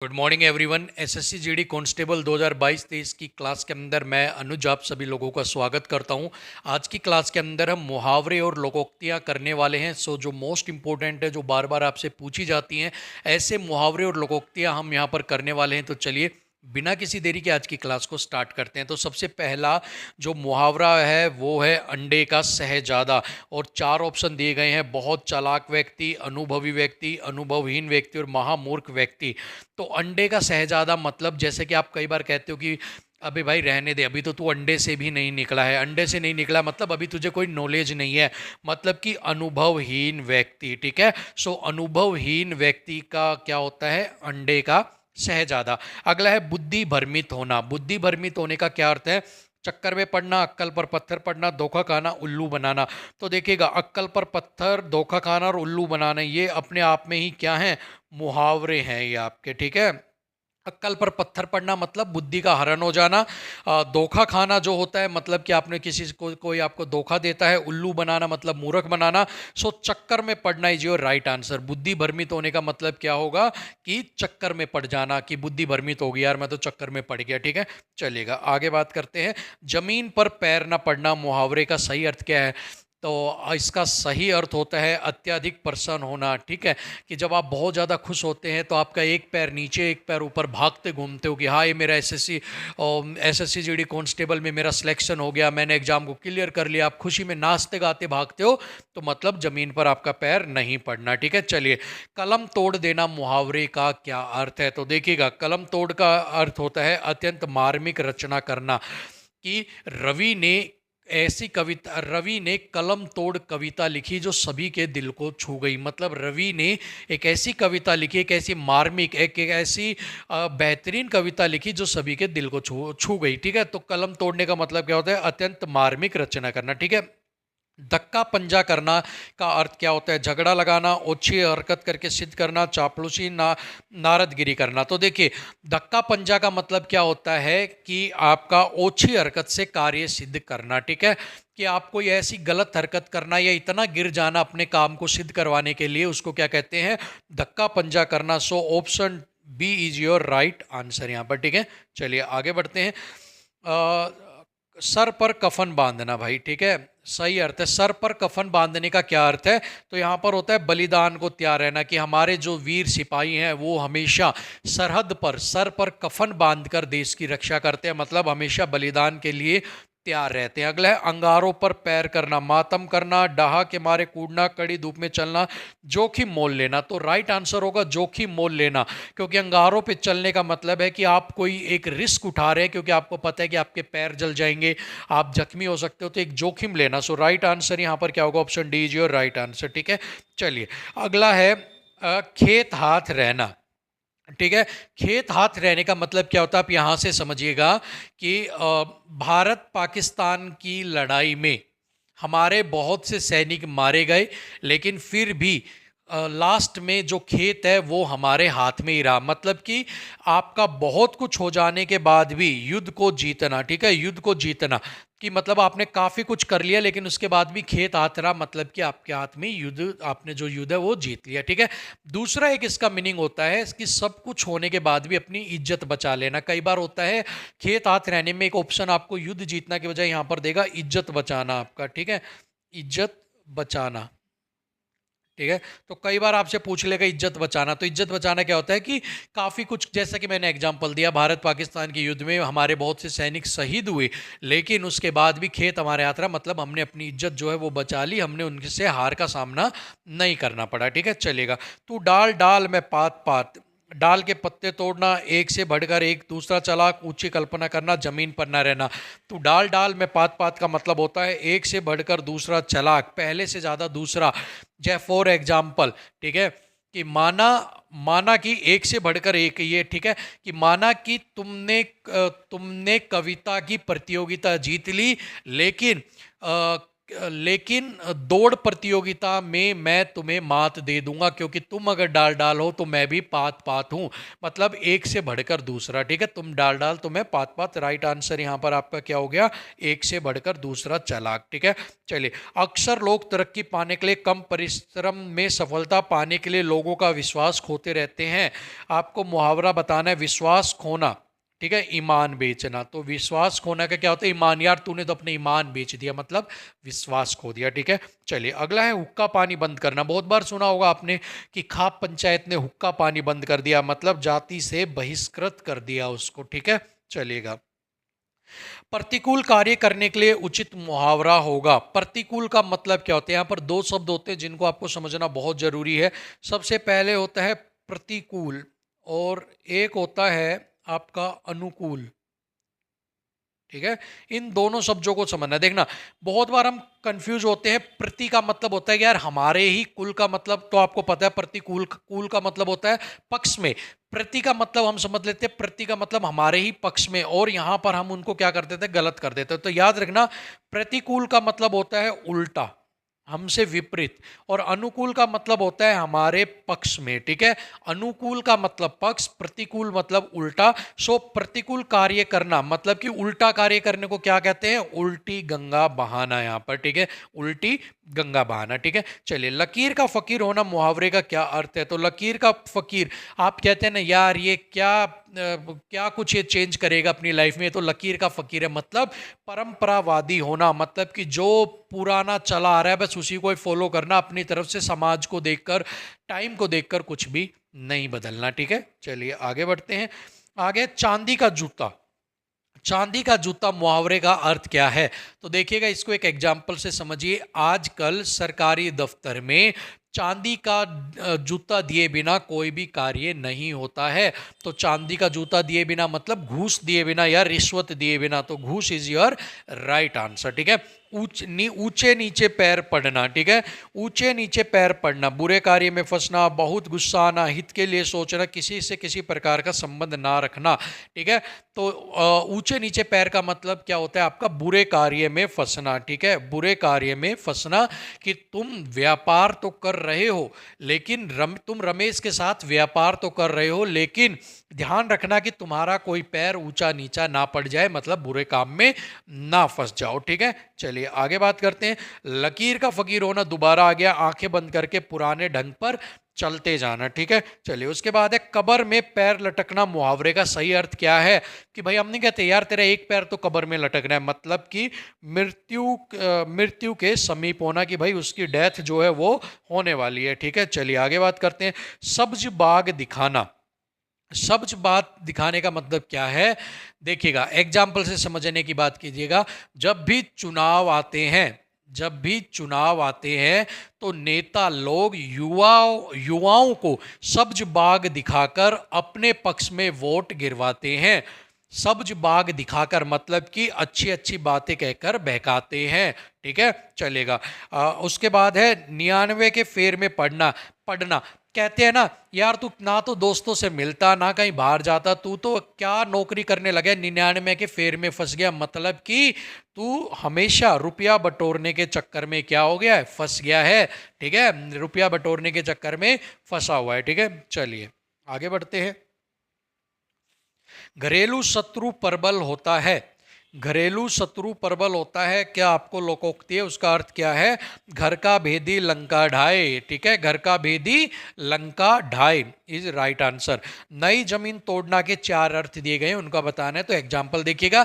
Good morning everyone. SSC GD constable 2022-23 की class के अंदर मैं अनुज आप सभी लोगों का स्वागत करता हूं। आज की क्लास के अंदर हम मुहावरे और लोकोक्तियां करने वाले हैं। जो मोस्ट इंपॉर्टेंट है, जो बार बार आपसे पूछी जाती हैं, ऐसे मुहावरे और लोकोक्तियां हम यहां पर करने वाले हैं। तो चलिए बिना किसी देरी के आज की क्लास को स्टार्ट करते हैं। तो सबसे पहला जो मुहावरा है वो है अंडे का शहजादा, और चार ऑप्शन दिए गए हैं: बहुत चालाक व्यक्ति, अनुभवी व्यक्ति, अनुभवहीन व्यक्ति और महामूर्ख व्यक्ति। तो अंडे का शहजादा मतलब, जैसे कि आप कई बार कहते हो कि अबे भाई रहने दे, अभी तो तू अंडे से भी नहीं निकला है। अंडे से नहीं निकला मतलब अभी तुझे कोई नॉलेज नहीं है, मतलब कि अनुभवहीन व्यक्ति। ठीक है, सो अनुभवहीन व्यक्ति का क्या होता है? अंडे का शहजादा। अगला है बुद्धि भ्रमित होना। बुद्धि भ्रमित होने का क्या अर्थ है? चक्कर में पड़ना, अक्कल पर पत्थर पड़ना, धोखा खाना, उल्लू बनाना। तो देखिएगा, अक्कल पर पत्थर, धोखा खाना और उल्लू बनाना, ये अपने आप में ही क्या है? मुहावरे हैं ये आपके। ठीक है, अक्कल पर पत्थर पड़ना मतलब बुद्धि का हरण हो जाना। धोखा खाना जो होता है मतलब कि आपने किसी को, कोई आपको धोखा देता है। उल्लू बनाना मतलब मूर्ख बनाना। सो चक्कर में पड़ना इज योर राइट आंसर। बुद्धि भ्रमित होने का मतलब क्या होगा? कि चक्कर में पड़ जाना, कि बुद्धि भ्रमित होगी, यार मैं तो चक्कर में पड़ गया। ठीक है, चलेगा, आगे बात करते हैं। जमीन पर पैर ना पड़ना मुहावरे का सही अर्थ क्या है? तो इसका सही अर्थ होता है अत्यधिक प्रसन्न होना। ठीक है, कि जब आप बहुत ज़्यादा खुश होते हैं तो आपका एक पैर नीचे एक पैर ऊपर भागते घूमते हो कि हाँ, ये मेरा एसएससी जीडी कांस्टेबल में मेरा सिलेक्शन हो गया, मैंने एग्जाम को क्लियर कर लिया। आप खुशी में नाचते गाते भागते हो, तो मतलब ज़मीन पर आपका पैर नहीं पड़ना। ठीक है, चलिए, कलम तोड़ देना मुहावरे का क्या अर्थ है? तो देखिएगा, कलम तोड़ का अर्थ होता है अत्यंत मार्मिक रचना करना। कि रवि ने कलम तोड़ कविता लिखी जो सभी के दिल को छू गई। मतलब रवि ने एक ऐसी कविता लिखी, एक ऐसी मार्मिक, एक ऐसी बेहतरीन कविता लिखी जो सभी के दिल को छू गई। ठीक है, तो कलम तोड़ने का मतलब क्या होता है? अत्यंत मार्मिक रचना करना। ठीक है, धक्का पंजा करना का अर्थ क्या होता है? झगड़ा लगाना, ओछी हरकत करके सिद्ध करना, चापलूसी, नारदगिरी करना। तो देखिए, धक्का पंजा का मतलब क्या होता है? कि आपका ओछी हरकत से कार्य सिद्ध करना। ठीक है, कि आप कोई ऐसी गलत हरकत करना या इतना गिर जाना अपने काम को सिद्ध करवाने के लिए, उसको क्या कहते हैं? धक्का पंजा करना। So option B is your right answer यहाँ पर। ठीक है, चलिए आगे बढ़ते हैं। सर पर कफन बांधना भाई। ठीक है, सही अर्थ है। सर पर कफन बांधने का क्या अर्थ है? तो यहाँ पर होता है बलिदान को तैयार रहना, कि हमारे जो वीर सिपाही हैं वो हमेशा सरहद पर सर पर कफन बांधकर देश की रक्षा करते हैं, मतलब हमेशा बलिदान के लिए तैयार रहते हैं। अगला है अंगारों पर पैर करना, मातम करना, डाहा के मारे कूदना, कड़ी धूप में चलना, जोखिम मोल लेना। तो राइट आंसर होगा जोखिम मोल लेना, क्योंकि अंगारों पे चलने का मतलब है कि आप कोई एक रिस्क उठा रहे हैं, क्योंकि आपको पता है कि आपके पैर जल जाएंगे, आप जख्मी हो सकते हो, तो एक जोखिम लेना। सो राइट आंसर यहाँ पर क्या होगा? Option D is your right answer. ठीक है, चलिए अगला है खेत हाथ रहना। ठीक है, खेत हाथ रहने का मतलब क्या होता है? आप यहां से समझिएगा कि भारत पाकिस्तान की लड़ाई में हमारे बहुत से सैनिक मारे गए, लेकिन फिर भी लास्ट में जो खेत है वो हमारे हाथ में ही रहा। मतलब कि आपका बहुत कुछ हो जाने के बाद भी युद्ध को जीतना। ठीक है, युद्ध को जीतना कि मतलब आपने काफ़ी कुछ कर लिया, लेकिन उसके बाद भी खेत हाथ रहा, मतलब कि आपके हाथ में युद्ध, आपने जो युद्ध है वो जीत लिया। ठीक है, दूसरा एक इसका मीनिंग होता है कि सब कुछ होने के बाद भी अपनी इज्जत बचा लेना। कई बार होता है खेत हाथ रहने में एक ऑप्शन आपको युद्ध जीतना के बजाय यहाँ पर देगा इज्जत बचाना आपका। ठीक है, इज्जत बचाना। ठीक है, तो कई बार आपसे पूछ लेगा इज्जत बचाना। तो इज्जत बचाना क्या होता है? कि काफ़ी कुछ, जैसा कि मैंने एग्जांपल दिया, भारत पाकिस्तान के युद्ध में हमारे बहुत से सैनिक शहीद हुए, लेकिन उसके बाद भी खेत हमारे हाथ रहा, मतलब हमने अपनी इज्जत जो है वो बचा ली, हमने उनसे हार का सामना नहीं करना पड़ा। ठीक है, चलेगा। तू डाल डाल में पात पात, डाल के पत्ते तोड़ना, एक से बढ़कर एक, दूसरा चालाक, ऊंची कल्पना करना, जमीन पर ना रहना। तो डाल डाल में पात पात का मतलब होता है एक से बढ़कर दूसरा चालाक, पहले से ज्यादा दूसरा। जय फॉर एग्जाम्पल, ठीक है, कि माना माना कि एक से बढ़कर एक, ये ठीक है, कि माना कि तुमने कविता की प्रतियोगिता जीत ली, लेकिन लेकिन दौड़ प्रतियोगिता में मैं तुम्हें मात दे दूंगा, क्योंकि तुम अगर डाल डाल हो तो मैं भी पात पात हूं। मतलब एक से बढ़कर दूसरा, ठीक है, तुम डाल डाल तो मैं पात पात। राइट आंसर यहां पर आपका क्या हो गया, एक से बढ़कर दूसरा चालाक, ठीक है। चलिए, अक्सर लोग तरक्की पाने के लिए कम परिश्रम में सफलता पाने के लिए लोगों का विश्वास खोते रहते हैं। आपको मुहावरा बताना है, विश्वास खोना, ठीक है, ईमान बेचना। तो विश्वास खोना का क्या होता है, ईमान। यार तूने तो अपने ईमान बेच दिया, मतलब विश्वास खो दिया, ठीक है। चलिए अगला है हुक्का पानी बंद करना। बहुत बार सुना होगा आपने कि खाप पंचायत ने हुक्का पानी बंद कर दिया, मतलब जाति से बहिष्कृत कर दिया उसको, ठीक है। चलिएगा, प्रतिकूल कार्य करने के लिए उचित मुहावरा होगा। प्रतिकूल का मतलब क्या होता है, यहाँ पर दो शब्द होते हैं जिनको आपको समझना बहुत जरूरी है। सबसे पहले होता है प्रतिकूल और एक होता है आपका अनुकूल, ठीक है। इन दोनों शब्दों को समझना। देखना, बहुत बार हम कंफ्यूज होते हैं। प्रति का मतलब होता है कि यार हमारे ही कुल का मतलब, तो आपको पता है प्रतिकूल कुल का मतलब होता है पक्ष में। प्रति का मतलब हम समझ लेते हैं, प्रति का मतलब हमारे ही पक्ष में, और यहां पर हम उनको क्या कर देते हैं, गलत कर देते हैं। तो याद रखना, प्रतिकूल का मतलब होता है उल्टा, हमसे विपरीत, और अनुकूल का मतलब होता है हमारे पक्ष में, ठीक है। अनुकूल का मतलब पक्ष, प्रतिकूल मतलब उल्टा। सो प्रतिकूल कार्य करना मतलब कि उल्टा कार्य करने को क्या कहते हैं, उल्टी गंगा बहाना, यहां पर, ठीक है, उल्टी गंगा बहाना, ठीक है। चलिए, लकीर का फकीर होना मुहावरे का क्या अर्थ है। तो लकीर का फकीर, आप कहते हैं ना यार ये क्या कुछ ये चेंज करेगा अपनी लाइफ में, तो लकीर का फकीर है। मतलब परंपरावादी होना, मतलब कि जो पुराना चला आ रहा है बस उसी को ही फॉलो करना, अपनी तरफ से समाज को देखकर, टाइम को देखकर कुछ भी नहीं बदलना, ठीक है। चलिए आगे बढ़ते हैं। आगे, चांदी का जूता। चांदी का जूता मुहावरे का अर्थ क्या है, तो देखिएगा, इसको एक एग्जाम्पल से समझिए। आजकल सरकारी दफ्तर में चांदी का जूता दिए बिना कोई भी कार्य नहीं होता है। तो चांदी का जूता दिए बिना मतलब घूस दिए बिना या रिश्वत दिए बिना। तो घूस इज योर राइट आंसर, ठीक है। ऊंचे नीचे पैर पड़ना, ठीक है, ऊंचे नीचे पैर पड़ना, बुरे कार्य में फंसना, बहुत गुस्सा आना, हित के लिए सोचना, किसी से किसी प्रकार का संबंध ना रखना, ठीक है। तो ऊंचे नीचे पैर का मतलब क्या होता है आपका, बुरे कार्य में फंसना, ठीक है, बुरे कार्य में फंसना। कि तुम व्यापार तो कर रहे हो, लेकिन तुम रमेश के साथ व्यापार तो कर रहे हो, लेकिन ध्यान रखना कि तुम्हारा कोई पैर ऊंचा नीचा ना पड़ जाए, मतलब बुरे काम में ना फंस जाओ, ठीक है। चलिए आगे बात करते हैं। लकीर का फकीर होना दोबारा आ गया, आंखें बंद करके पुराने ढंग पर चलते जाना, ठीक है। चलिए, उसके बाद है कब्र में पैर लटकना। मुहावरे का सही अर्थ क्या है, कि भाई हम नहीं कहते यार तेरा एक पैर तो कब्र में लटकना है, मतलब कि मृत्यु के समीप होना, कि भाई उसकी डेथ जो है वो होने वाली है, ठीक है। चलिए आगे बात करते हैं। सब्ज बाग दिखाना। सब्ज बात दिखाने का मतलब क्या है, देखिएगा, एग्जाम्पल से समझने की बात कीजिएगा। जब भी चुनाव आते हैं, जब भी चुनाव आते हैं, तो नेता लोग युवाओं को सब्ज बाग दिखाकर अपने पक्ष में वोट गिरवाते हैं। सब्ज बाग दिखाकर मतलब कि अच्छी अच्छी बातें कहकर बहकाते हैं, ठीक है। चलेगा, उसके बाद है 99 के फेर में पढ़ना। पढ़ना कहते हैं ना यार, तू ना तो दोस्तों से मिलता ना कहीं बाहर जाता, तू तो क्या नौकरी करने लगा, 99 के फेर में फंस गया, मतलब कि तू हमेशा रुपया बटोरने के चक्कर में क्या हो गया है, फंस गया है, ठीक है, रुपया बटोरने के चक्कर में फंसा हुआ है, ठीक है। चलिए आगे बढ़ते हैं। घरेलू शत्रु प्रबल होता है। घरेलू शत्रु प्रबल होता है, क्या आपको लोकोक्ति है, उसका अर्थ क्या है, घर का भेदी लंका ढाए, ठीक है, घर का भेदी लंका ढाए इज राइट आंसर। नई जमीन तोड़ना के 4 अर्थ दिए गए, उनका बताना है। तो एग्जाम्पल देखिएगा,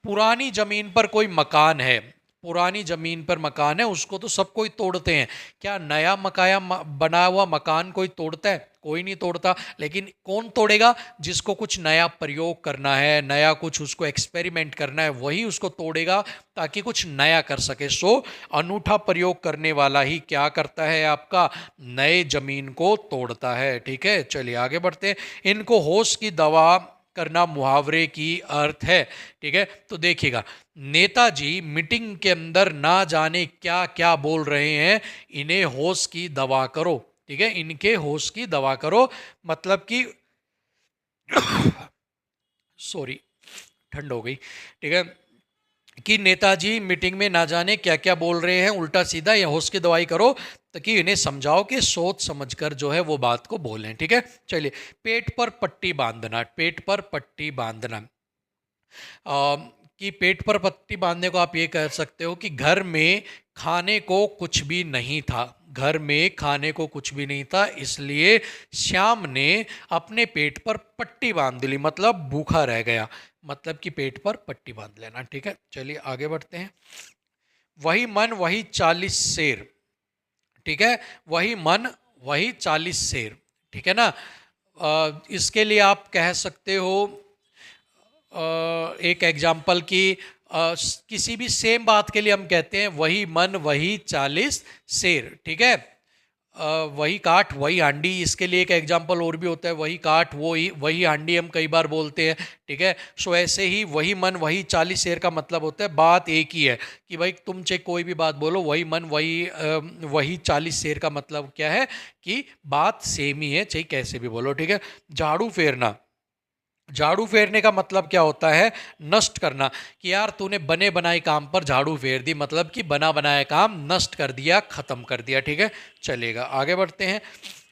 पुरानी जमीन पर कोई मकान है, पुरानी जमीन पर मकान है, उसको तो सब कोई तोड़ते हैं। क्या नया मकाया बना हुआ मकान कोई तोड़ता है, कोई नहीं तोड़ता। लेकिन कौन तोड़ेगा, जिसको कुछ नया प्रयोग करना है, नया कुछ उसको एक्सपेरिमेंट करना है, वही उसको तोड़ेगा ताकि कुछ नया कर सके। सो अनूठा प्रयोग करने वाला ही क्या करता है, आपका नए जमीन को तोड़ता है, ठीक है। चलिए आगे बढ़ते हैं। इनको होश की दवा करना मुहावरे की अर्थ है, ठीक है। तो देखिएगा, नेताजी मीटिंग के अंदर ना जाने क्या क्या बोल रहे हैं, इन्हें होश की दवा करो, ठीक है, इनके होश की दवा करो, मतलब कि सॉरी ठंड हो गई, ठीक है। कि नेताजी मीटिंग में ना जाने क्या क्या बोल रहे हैं उल्टा सीधा, या होश की दवाई करो, ताकि इन्हें समझाओ कि सोच समझकर जो है वो बात को बोलें। ठीक है, चलिए। पेट पर पट्टी बांधना, पेट पर पट्टी बांधना। कि पेट पर पट्टी बांधने को आप ये कह सकते हो कि घर में खाने को कुछ भी नहीं था, घर में खाने को कुछ भी नहीं था, इसलिए श्याम ने अपने पेट पर पट्टी बांध ली, मतलब भूखा रह गया, मतलब कि पेट पर पट्टी बांध लेना। ठीक है, चलिए आगे बढ़ते हैं। वही मन वही 40 शेर। ठीक है, वही मन वही 40 शेर। ठीक है ना। इसके लिए आप कह सकते हो एक एग्जाम्पल की, किसी भी सेम बात के लिए हम कहते हैं वही मन वही 40 शेर। ठीक है। वही काठ वही हांडी, इसके लिए एक एग्जाम्पल और भी होता है, वही काठ वही वही हांडी हम कई बार बोलते हैं। ठीक है। सो ऐसे ही वही मन वही 40 शेर का मतलब होता है बात एक ही है, कि भाई तुम चाहे कोई भी बात बोलो, वही मन वही 40 शेर का मतलब क्या है कि बात सेम ही है, चाहे कैसे भी बोलो। ठीक है। झाड़ू फेरना, झाड़ू फेरने का मतलब क्या होता है, नष्ट करना, कि यार तूने बने बनाए काम पर झाड़ू फेर दी, मतलब कि बना बनाया काम नष्ट कर दिया, खत्म कर दिया। ठीक है, चलेगा, आगे बढ़ते हैं।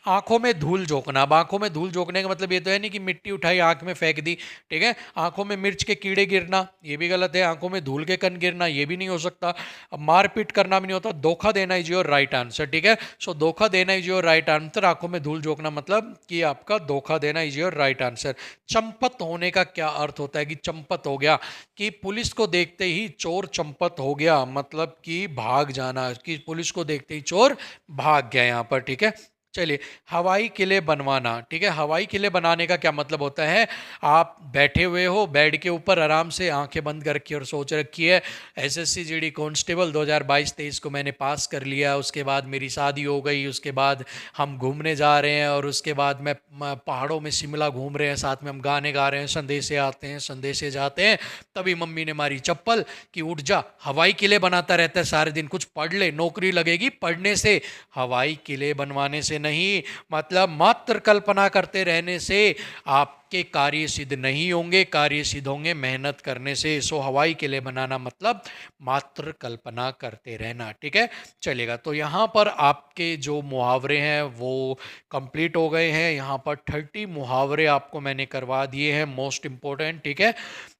आंखों में धूल झोंकना। अब आंखों में धूल झोंकने का मतलब ये तो है नहीं कि मिट्टी उठाई आंख में फेंक दी। ठीक है, आंखों में मिर्च के कीड़े गिरना ये भी गलत है, आंखों में धूल के कण गिरना ये भी नहीं हो सकता, अब मारपीट करना भी नहीं होता, धोखा देना इज योर राइट आंसर। ठीक है, सो धोखा देना इज योर राइट आंसर, आंखों में धूल झोंकना मतलब कि आपका धोखा देना is your right answer. Champat होने का क्या अर्थ होता है, कि चंपत हो गया, कि पुलिस को देखते ही चोर चंपत हो गया, मतलब कि भाग जाना, कि पुलिस को देखते ही चोर भाग गया यहाँ पर। ठीक है, चलिए। हवाई किले बनवाना। ठीक है, हवाई किले बनाने का क्या मतलब होता है, आप बैठे हुए हो बेड के ऊपर आराम से आंखें बंद करके और सोच रखी है एसएससी जीडी कांस्टेबल 2022-23 को मैंने पास कर लिया, उसके बाद मेरी शादी हो गई, उसके बाद हम घूमने जा रहे हैं, और उसके बाद मैं पहाड़ों में शिमला घूम रहे हैं, साथ में हम गाने गा रहे हैं, संदेशे आते हैं संदेशे जाते हैं, तभी मम्मी ने मारी चप्पल कि उठ जा, हवाई किले बनाता रहता है सारे दिन, कुछ पढ़ ले, नौकरी लगेगी पढ़ने से, हवाई किले बनवाने से नहीं, मतलब मात्र कल्पना करते रहने से आपके कार्य सिद्ध नहीं होंगे, कार्य सिद्ध होंगे मेहनत करने से। सो हवाई किले बनाना मतलब मात्र कल्पना करते रहना। ठीक है, चलेगा। तो यहाँ पर आपके जो मुहावरे हैं वो कंप्लीट हो गए हैं, यहाँ पर 30 मुहावरे आपको मैंने करवा दिए हैं मोस्ट इम्पोर्टेंट। ठीक है,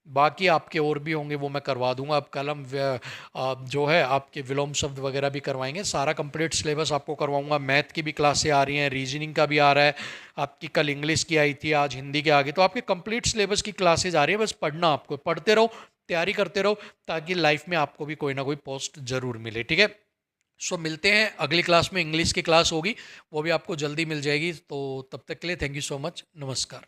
बाकी आपके और भी होंगे वो मैं करवा दूंगा, अब कलम जो है आपके विलोम शब्द वगैरह भी करवाएंगे, सारा कंप्लीट सिलेबस आपको करवाऊंगा। मैथ की भी क्लासें आ रही हैं, रीजनिंग का भी आ रहा है, आपकी कल इंग्लिश की आई थी, आज हिंदी के आगे, तो आपके कंप्लीट सिलेबस की क्लासेज आ रही है, बस पढ़ना, आपको पढ़ते रहो, तैयारी करते रहो, ताकि लाइफ में आपको भी कोई ना कोई पोस्ट जरूर मिले। ठीक है, सो मिलते हैं अगली क्लास में, इंग्लिश की क्लास होगी, वो भी आपको जल्दी मिल जाएगी। तो तब तक के लिए थैंक यू सो मच, नमस्कार।